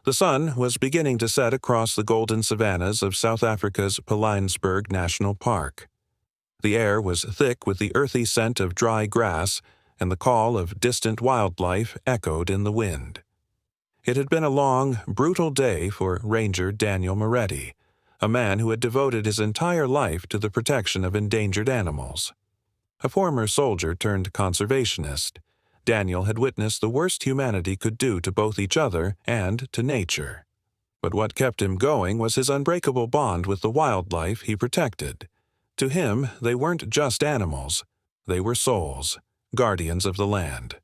The sun was beginning to set across the golden savannas of South Africa's Pilanesberg National Park. The air was thick with the earthy scent of dry grass, and the call of distant wildlife echoed in the wind. It had been a long, brutal day for Ranger Daniel Moretti, a man who had devoted his entire life to the protection of endangered animals. A former soldier turned conservationist, Daniel had witnessed the worst humanity could do to both each other and to nature. But what kept him going was his unbreakable bond with the wildlife he protected. To him, they weren't just animals. They were souls, guardians of the land.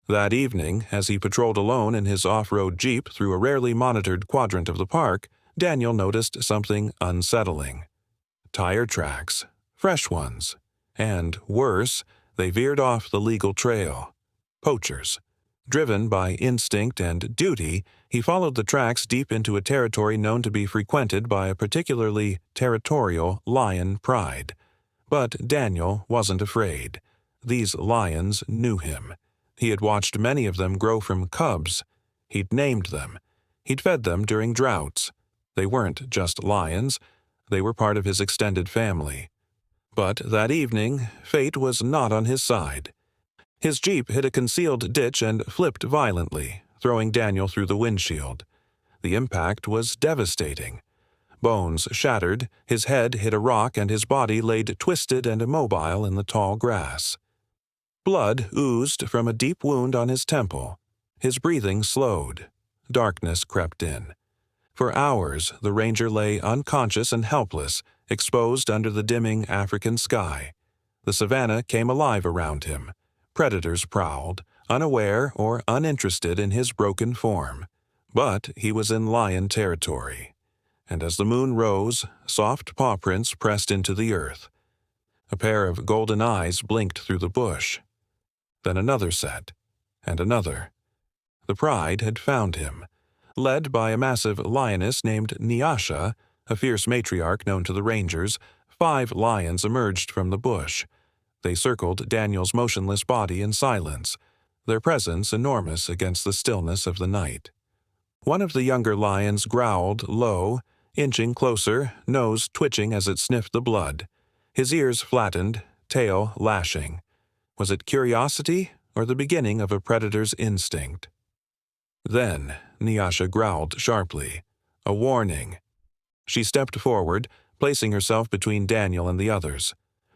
That evening, as he patrolled alone in his off-road Jeep through a rarely monitored quadrant of the park, Daniel noticed something unsettling. Tire tracks, fresh ones, and, worse, they veered off the legal trail. Poachers. Driven by instinct and duty, he followed the tracks deep into a territory known to be frequented by a particularly territorial lion pride. But Daniel wasn't afraid. These lions knew him. He had watched many of them grow from cubs. He'd named them. He'd fed them during droughts. They weren't just lions. They were part of his extended family. But that evening, fate was not on his side. His Jeep hit a concealed ditch and flipped violently, throwing Daniel through the windshield. The impact was devastating. Bones shattered, his head hit a rock, and his body laid twisted and immobile in the tall grass. Blood oozed from a deep wound on his temple. His breathing slowed. Darkness crept in. For hours, the ranger lay unconscious and helpless, exposed under the dimming African sky. The savanna came alive around him. Predators prowled, unaware or uninterested in his broken form. But he was in lion territory. And as the moon rose, soft paw prints pressed into the earth. A pair of golden eyes blinked through the bush. Then another set, and another. The pride had found him. Led by a massive lioness named Nasha, a fierce matriarch known to the rangers, 5 lions emerged from the bush. They circled Daniel's motionless body in silence, their presence enormous against the stillness of the night. One of the younger lions growled low, inching closer, nose twitching as it sniffed the blood. His ears flattened, tail lashing. Was it curiosity or the beginning of a predator's instinct? Then Nasha growled sharply, a warning. She stepped forward, placing herself between Daniel and the others.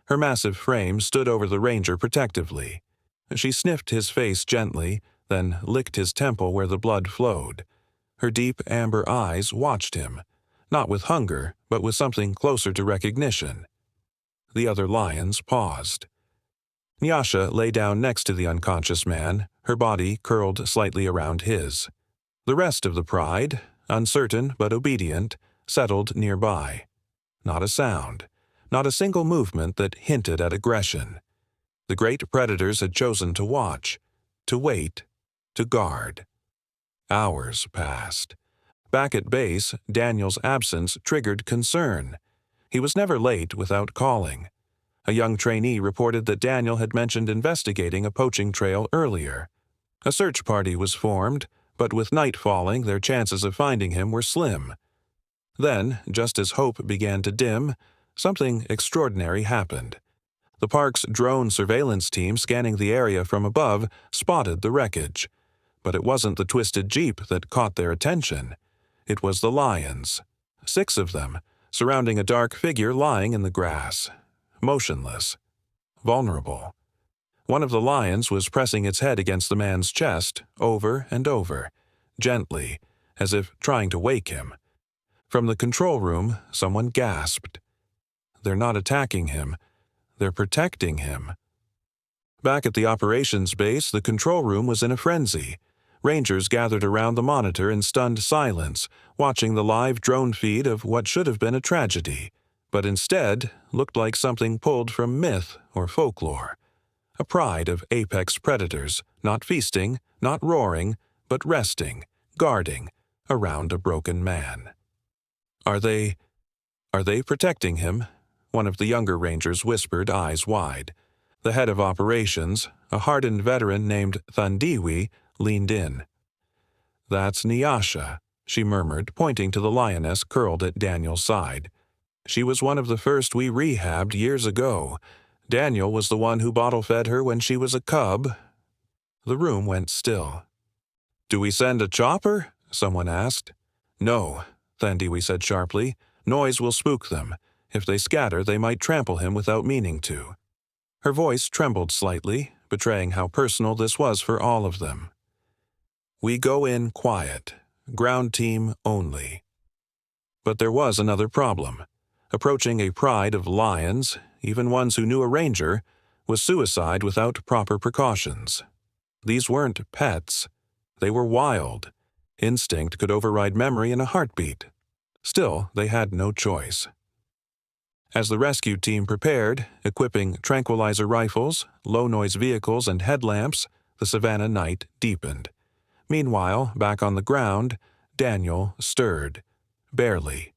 Her massive frame stood over the ranger protectively. She sniffed his face gently, then licked his temple where the blood flowed. Her deep amber eyes watched him, not with hunger, but with something closer to recognition. The other lions paused. Nasha lay down next to the unconscious man, her body curled slightly around his. The rest of the pride, uncertain but obedient, settled nearby. Not a sound. Not a single movement that hinted at aggression. The great predators had chosen to watch, to wait, to guard. Hours passed. Back at base, Daniel's absence triggered concern. He was never late without calling. A young trainee reported that Daniel had mentioned investigating a poaching trail earlier. A search party was formed, but with night falling, their chances of finding him were slim. Then, just as hope began to dim, something extraordinary happened. The park's drone surveillance team scanning the area from above spotted the wreckage. But it wasn't the twisted Jeep that caught their attention. It was the lions. 6 of them, surrounding a dark figure lying in the grass. Motionless. Vulnerable. One of the lions was pressing its head against the man's chest, over and over, gently, as if trying to wake him. From the control room, someone gasped. They're not attacking him. They're protecting him. Back at the operations base, the control room was in a frenzy. Rangers gathered around the monitor in stunned silence, watching the live drone feed of what should have been a tragedy, but instead looked like something pulled from myth or folklore. A pride of apex predators, not feasting, not roaring, but resting, guarding, around a broken man. Are they protecting him? One of the younger rangers whispered, eyes wide. The head of operations, a hardened veteran named Thandiwe, leaned in. That's Nasha, she murmured, pointing to the lioness curled at Daniel's side. "She was one of the first we rehabbed years ago. Daniel was the one who bottle-fed her when she was a cub." The room went still. "Do we send a chopper?" someone asked. "No," Thandiwe said sharply. "Noise will spook them. If they scatter, they might trample him without meaning to." Her voice trembled slightly, betraying how personal this was for all of them. "We go in quiet. Ground team only." But there was another problem. Approaching a pride of lions, even ones who knew a ranger, was suicide without proper precautions. These weren't pets. They were wild. Instinct could override memory in a heartbeat. Still, they had no choice. As the rescue team prepared, equipping tranquilizer rifles, low-noise vehicles, and headlamps, the savannah night deepened. Meanwhile, back on the ground, Daniel stirred. Barely.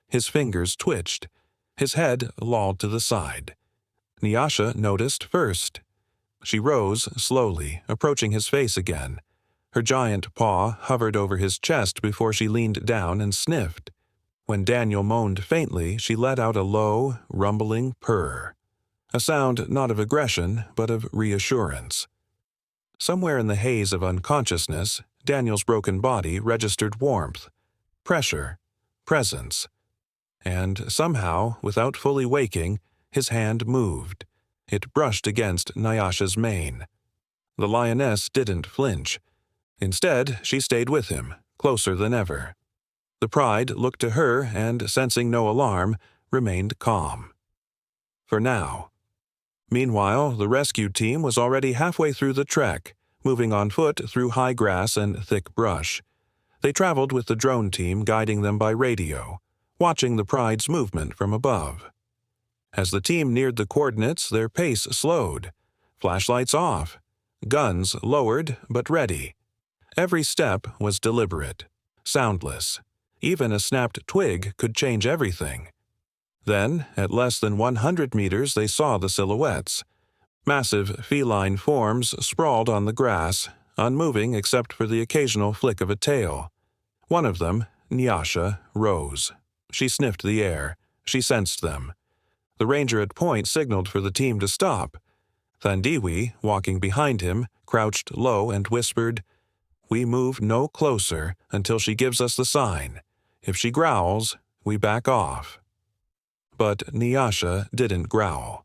His fingers twitched. His head lolled to the side. Nasha noticed first. She rose slowly, approaching his face again. Her giant paw hovered over his chest before she leaned down and sniffed. When Daniel moaned faintly, she let out a low, rumbling purr. A sound not of aggression, but of reassurance. Somewhere in the haze of unconsciousness, Daniel's broken body registered warmth, pressure, presence. And somehow, without fully waking, his hand moved. It brushed against Nyasha's mane. The lioness didn't flinch. Instead, she stayed with him, closer than ever. The pride looked to her and, sensing no alarm, remained calm. For now. Meanwhile, the rescue team was already halfway through the trek, moving on foot through high grass and thick brush. They traveled with the drone team guiding them by radio, watching the pride's movement from above. As the team neared the coordinates, their pace slowed. Flashlights off. Guns lowered but ready. Every step was deliberate, soundless. Even a snapped twig could change everything. Then, at less than 100 meters, they saw the silhouettes. Massive feline forms sprawled on the grass, unmoving except for the occasional flick of a tail. One of them, Nasha, rose. She sniffed the air. She sensed them. The ranger at point signaled for the team to stop. Thandiwe, walking behind him, crouched low and whispered, "We move no closer until she gives us the sign. If she growls, we back off." But Nasha didn't growl.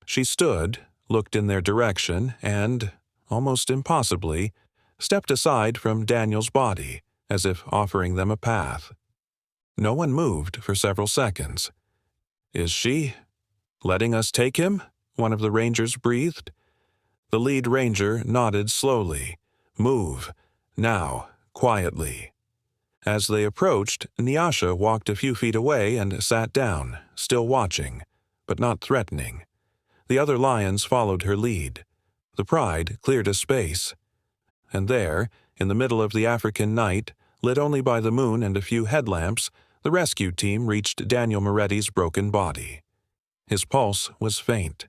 She stood, looked in their direction, and, almost impossibly, stepped aside from Daniel's body, as if offering them a path. No one moved for several seconds. "Is she letting us take him?" one of the rangers breathed. The lead ranger nodded slowly. "Move. Now, quietly." As they approached, Nasha walked a few feet away and sat down, still watching, but not threatening. The other lions followed her lead. The pride cleared a space. And there, in the middle of the African night, lit only by the moon and a few headlamps, the rescue team reached Daniel Moretti's broken body. His pulse was faint,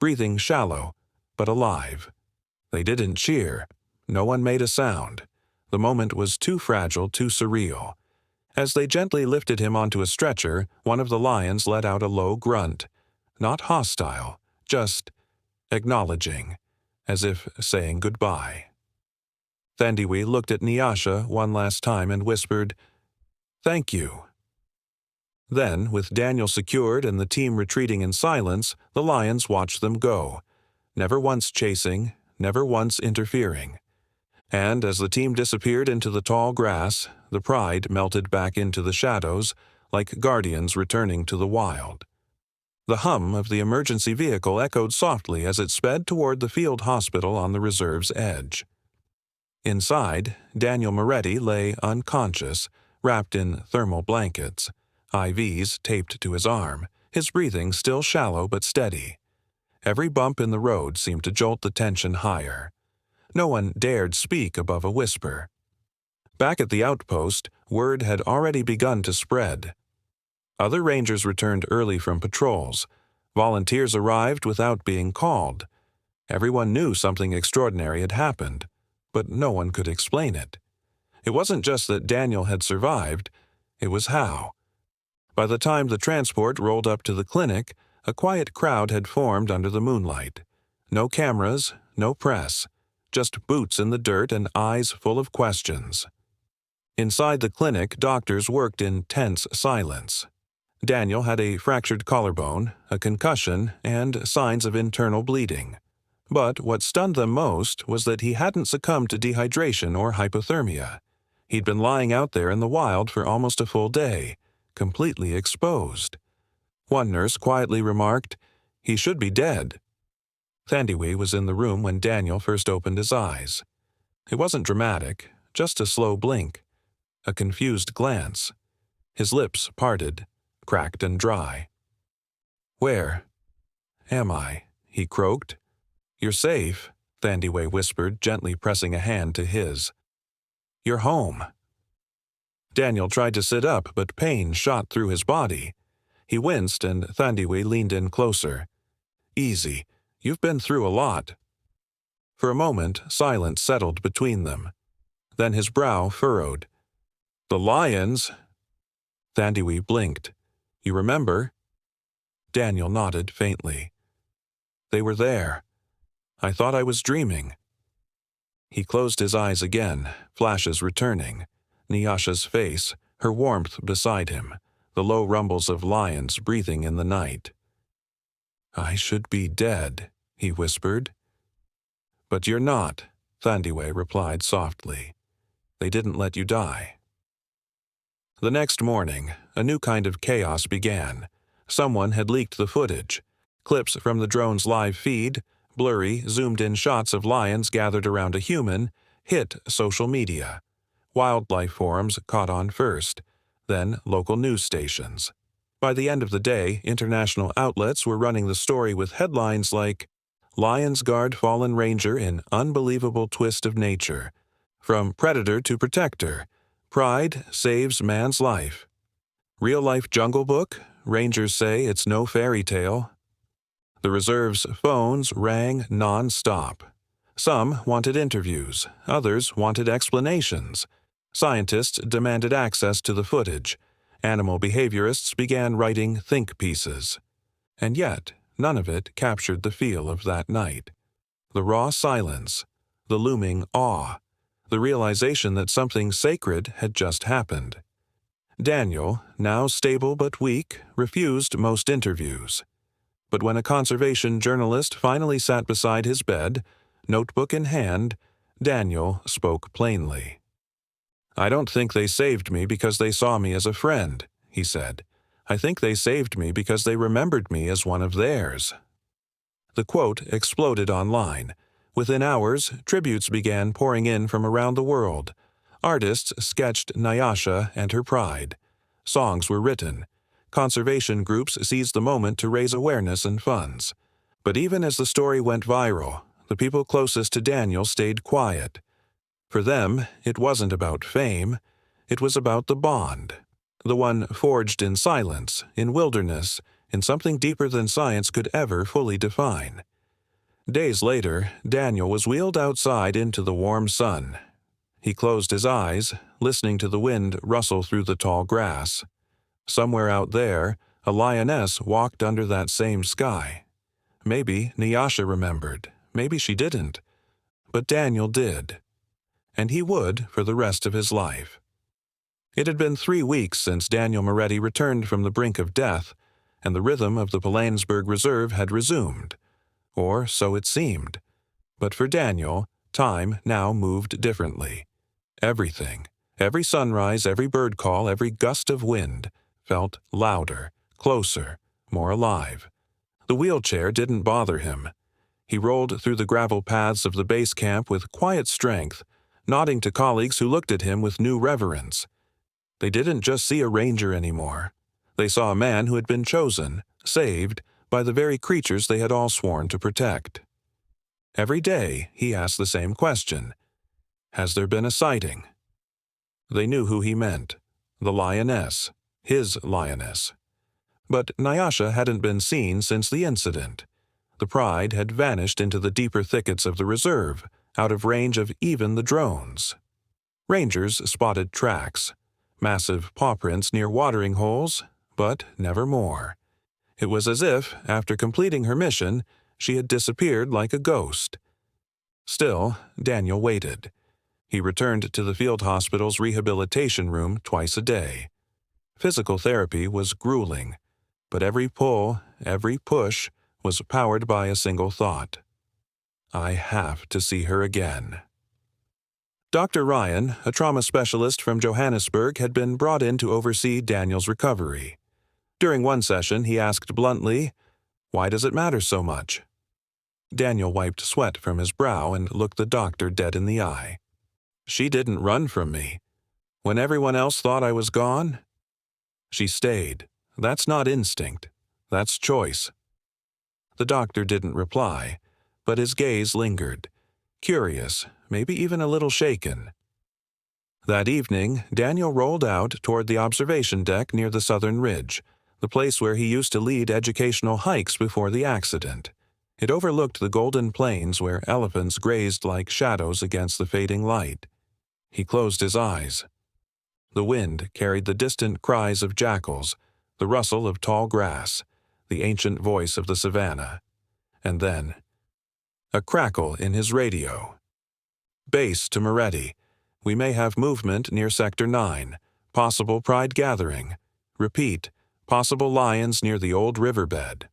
breathing shallow, but alive. They didn't cheer. No one made a sound. The moment was too fragile, too surreal. As they gently lifted him onto a stretcher, one of the lions let out a low grunt. Not hostile, just acknowledging, as if saying goodbye. Thandiwe looked at Nasha one last time and whispered, "Thank you." Then, with Daniel secured and the team retreating in silence, the lions watched them go, never once chasing, never once interfering. And as the team disappeared into the tall grass, the pride melted back into the shadows, like guardians returning to the wild. The hum of the emergency vehicle echoed softly as it sped toward the field hospital on the reserve's edge. Inside, Daniel Moretti lay unconscious, wrapped in thermal blankets, IVs taped to his arm, his breathing still shallow but steady. Every bump in the road seemed to jolt the tension higher. No one dared speak above a whisper. Back at the outpost, word had already begun to spread. Other rangers returned early from patrols. Volunteers arrived without being called. Everyone knew something extraordinary had happened, but no one could explain it. It wasn't just that Daniel had survived, it was how. By the time the transport rolled up to the clinic, a quiet crowd had formed under the moonlight. No cameras, no press, just boots in the dirt and eyes full of questions. Inside the clinic, doctors worked in tense silence. Daniel had a fractured collarbone, a concussion, and signs of internal bleeding. But what stunned them most was that he hadn't succumbed to dehydration or hypothermia. He'd been lying out there in the wild for almost a full day, completely exposed. One nurse quietly remarked, "He should be dead." Thandiwe was in the room when Daniel first opened his eyes. It wasn't dramatic, just a slow blink, a confused glance. His lips parted, cracked and dry. "Where am I?" he croaked. "You're safe," Thandiwe whispered, gently pressing a hand to his. "You're home." Daniel tried to sit up, but pain shot through his body. He winced, and Thandiwe leaned in closer. "Easy. You've been through a lot." For a moment, silence settled between them. Then his brow furrowed. "The lions?" Thandiwe blinked. "You remember?" Daniel nodded faintly. "They were there. I thought I was dreaming." He closed his eyes again, flashes returning. Nyasha's face, her warmth beside him, the low rumbles of lions breathing in the night. "I should be dead," he whispered. "But you're not," Thandiwe replied softly. "They didn't let you die." The next morning, a new kind of chaos began. Someone had leaked the footage. Clips from the drone's live feed, blurry, zoomed-in shots of lions gathered around a human, hit social media. Wildlife forums caught on first, then local news stations. By the end of the day, international outlets were running the story with headlines like, "Lions guard fallen ranger in unbelievable twist of nature. From predator to protector. Pride saves man's life. Real-life Jungle Book, rangers say it's no fairy tale." The reserve's phones rang non-stop. Some wanted interviews, others wanted explanations. Scientists demanded access to the footage. Animal behaviorists began writing think pieces. And yet, none of it captured the feel of that night. The raw silence, the looming awe, the realization that something sacred had just happened. Daniel, now stable but weak, refused most interviews. But when a conservation journalist finally sat beside his bed, notebook in hand, Daniel spoke plainly. "I don't think they saved me because they saw me as a friend," he said. "I think they saved me because they remembered me as one of theirs." The quote exploded online. Within hours, tributes began pouring in from around the world. Artists sketched Nyasha and her pride. Songs were written. Conservation groups seized the moment to raise awareness and funds. But even as the story went viral, the people closest to Daniel stayed quiet. For them, it wasn't about fame. It was about the bond. The one forged in silence, in wilderness, in something deeper than science could ever fully define. Days later, Daniel was wheeled outside into the warm sun. He closed his eyes, listening to the wind rustle through the tall grass. Somewhere out there, a lioness walked under that same sky. Maybe Nyasha remembered, maybe she didn't. But Daniel did. And he would for the rest of his life. It had been 3 weeks since Daniel Moretti returned from the brink of death, and the rhythm of the Pilanesberg Reserve had resumed. Or so it seemed. But for Daniel, time now moved differently. Everything, every sunrise, every bird call, every gust of wind, felt louder, closer, more alive. The wheelchair didn't bother him. He rolled through the gravel paths of the base camp with quiet strength, nodding to colleagues who looked at him with new reverence. They didn't just see a ranger anymore. They saw a man who had been chosen, saved, by the very creatures they had all sworn to protect. Every day, he asked the same question. Has there been a sighting? They knew who he meant. The lioness. His lioness. But Nyasha hadn't been seen since the incident. The pride had vanished into the deeper thickets of the reserve, out of range of even the drones. Rangers spotted tracks, massive paw prints near watering holes, but never more. It was as if, after completing her mission, she had disappeared like a ghost. Still, Daniel waited. He returned to the field hospital's rehabilitation room twice a day. Physical therapy was grueling, but every pull, every push, was powered by a single thought. I have to see her again. Dr. Ryan, a trauma specialist from Johannesburg, had been brought in to oversee Daniel's recovery. During one session, he asked bluntly, "Why does it matter so much?" Daniel wiped sweat from his brow and looked the doctor dead in the eye. "She didn't run from me. When everyone else thought I was gone, she stayed. That's not instinct. That's choice." The doctor didn't reply, but his gaze lingered, curious, maybe even a little shaken. That evening, Daniel rolled out toward the observation deck near the southern ridge, the place where he used to lead educational hikes before the accident. It overlooked the golden plains where elephants grazed like shadows against the fading light. He closed his eyes. The wind carried the distant cries of jackals, the rustle of tall grass, the ancient voice of the savannah. And then, a crackle in his radio. "Base to Moretti. We may have movement near Sector 9. Possible pride gathering. Repeat, possible lions near the old riverbed."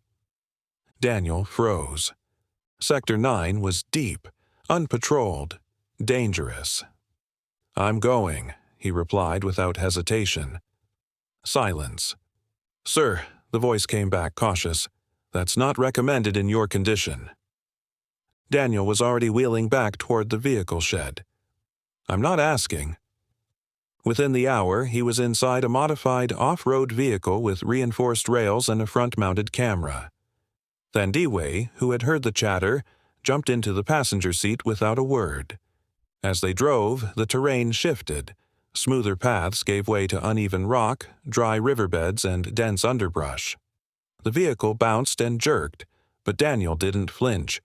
Daniel froze. Sector 9 was deep, unpatrolled, dangerous. "I'm going," he replied without hesitation. Silence. "Sir," the voice came back cautious, "that's not recommended in your condition." Daniel was already wheeling back toward the vehicle shed. "I'm not asking." Within the hour, he was inside a modified off-road vehicle with reinforced rails and a front-mounted camera. Thandiwe, who had heard the chatter, jumped into the passenger seat without a word. As they drove, the terrain shifted. Smoother paths gave way to uneven rock, dry riverbeds, and dense underbrush. The vehicle bounced and jerked, but Daniel didn't flinch.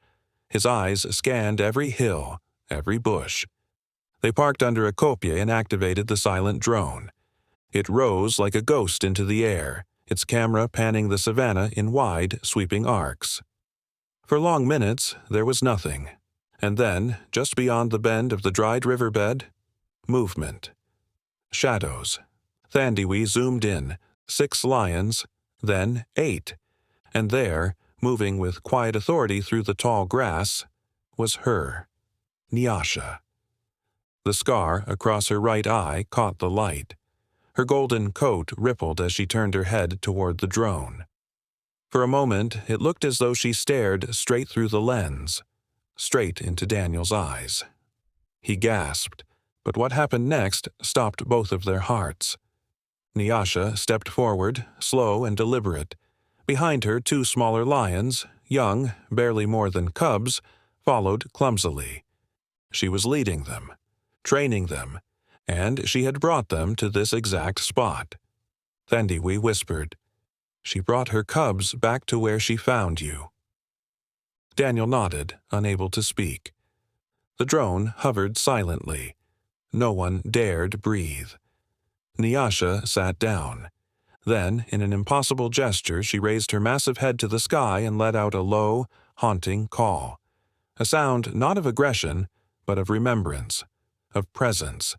His eyes scanned every hill, every bush. They parked under a kopje and activated the silent drone. It rose like a ghost into the air, its camera panning the savannah in wide, sweeping arcs. For long minutes, there was nothing. And then, just beyond the bend of the dried riverbed, movement. Shadows. Thandiwe zoomed in, 6 lions, then 8. And there, moving with quiet authority through the tall grass, was her, Nasha. The scar across her right eye caught the light. Her golden coat rippled as she turned her head toward the drone. For a moment, it looked as though she stared straight through the lens, straight into Daniel's eyes. He gasped, but what happened next stopped both of their hearts. Nasha stepped forward, slow and deliberate. Behind her, 2 smaller lions, young, barely more than cubs, followed clumsily. She was leading them, training them, and she had brought them to this exact spot. Thandiwe whispered, "She brought her cubs back to where she found you." Daniel nodded, unable to speak. The drone hovered silently. No one dared breathe. Nasha sat down. Then, in an impossible gesture, she raised her massive head to the sky and let out a low, haunting call. A sound not of aggression, but of remembrance, of presence.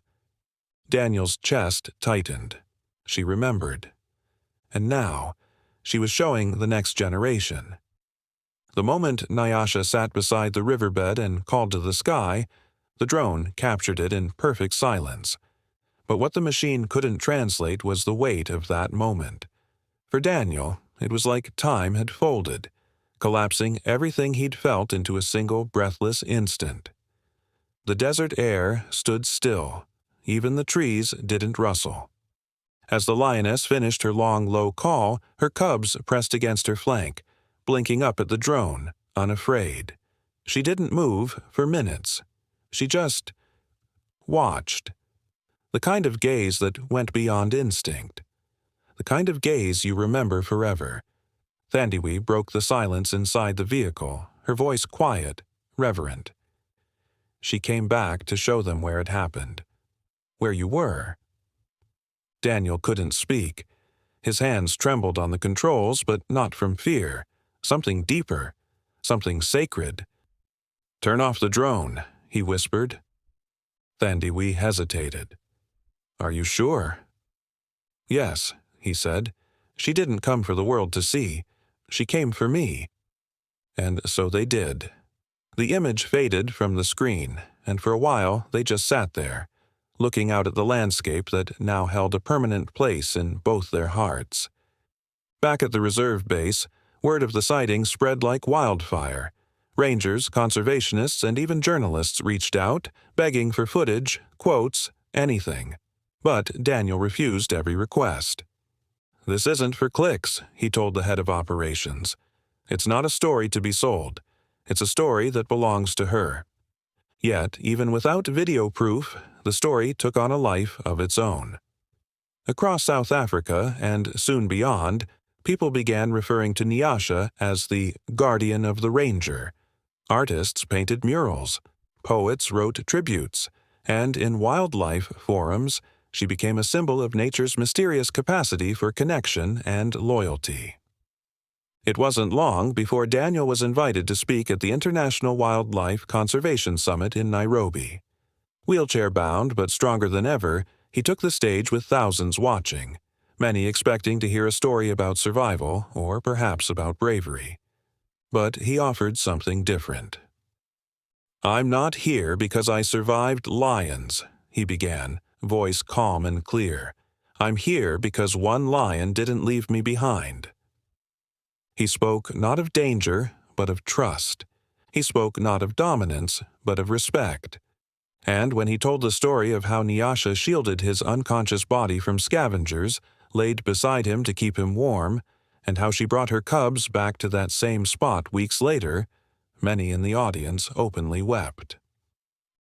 Daniel's chest tightened. She remembered. And now, she was showing the next generation. The moment Nasha sat beside the riverbed and called to the sky, the drone captured it in perfect silence. But what the machine couldn't translate was the weight of that moment. For Daniel, it was like time had folded, collapsing everything he'd felt into a single breathless instant. The desert air stood still. Even the trees didn't rustle. As the lioness finished her long, low call, her cubs pressed against her flank, blinking up at the drone, unafraid. She didn't move for minutes. She just watched. The kind of gaze that went beyond instinct. The kind of gaze you remember forever. Thandiwe broke the silence inside the vehicle, her voice quiet, reverent. She came back to show them where it happened. where you were." Daniel couldn't speak. His hands trembled on the controls, but not from fear. Something deeper. Something sacred. "Turn off the drone," he whispered. Thandiwe hesitated. "Are you sure?" "Yes," he said. "She didn't come for the world to see. She came for me." And so they did. The image faded from the screen, and for a while they just sat there, looking out at the landscape that now held a permanent place in both their hearts. Back at the reserve base, word of the sighting spread like wildfire. Rangers, conservationists, and even journalists reached out, begging for footage, quotes, anything. But Daniel refused every request. "This isn't for clicks," he told the head of operations. "It's not a story to be sold. It's a story that belongs to her." Yet, even without video proof, the story took on a life of its own. Across South Africa, and soon beyond, people began referring to Nasha as the guardian of the ranger. Artists painted murals, poets wrote tributes, and in wildlife forums, she became a symbol of nature's mysterious capacity for connection and loyalty. It wasn't long before Daniel was invited to speak at the International Wildlife Conservation Summit in Nairobi. Wheelchair-bound but stronger than ever, he took the stage with thousands watching, many expecting to hear a story about survival or perhaps about bravery. But he offered something different. "I'm not here because I survived lions," he began, voice calm and clear. "I'm here because one lion didn't leave me behind." He spoke not of danger, but of trust. He spoke not of dominance, but of respect. And when he told the story of how Nasha shielded his unconscious body from scavengers, laid beside him to keep him warm, and how she brought her cubs back to that same spot weeks later, many in the audience openly wept.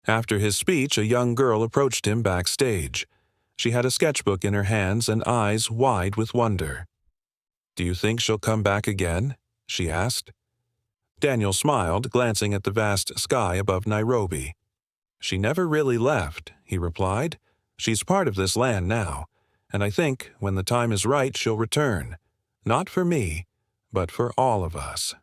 After his speech, a young girl approached him backstage. She had a sketchbook in her hands and eyes wide with wonder. "Do you think she'll come back again?" she asked. Daniel smiled, glancing at the vast sky above Nairobi. "She never really left," he replied. "She's part of this land now, and I think when the time is right she'll return. Not for me, but for all of us."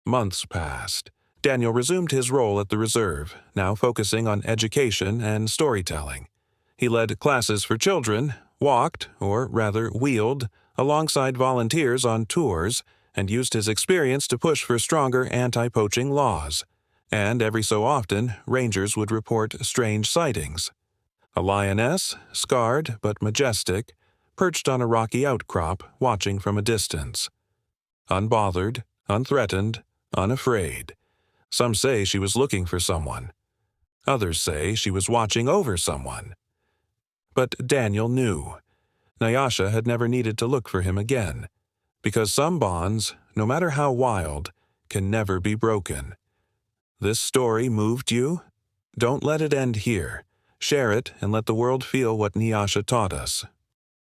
Months passed. Daniel resumed his role at the reserve, now focusing on education and storytelling. He led classes for children, walked, or rather wheeled, alongside volunteers on tours, and used his experience to push for stronger anti-poaching laws. And every so often, rangers would report strange sightings. A lioness, scarred but majestic, perched on a rocky outcrop, watching from a distance. Unbothered, unthreatened, unafraid. Some say she was looking for someone. Others say she was watching over someone. But Daniel knew. Nasha had never needed to look for him again, because some bonds, no matter how wild, can never be broken. This story moved you? Don't let it end here. Share it and let the world feel what Nasha taught us.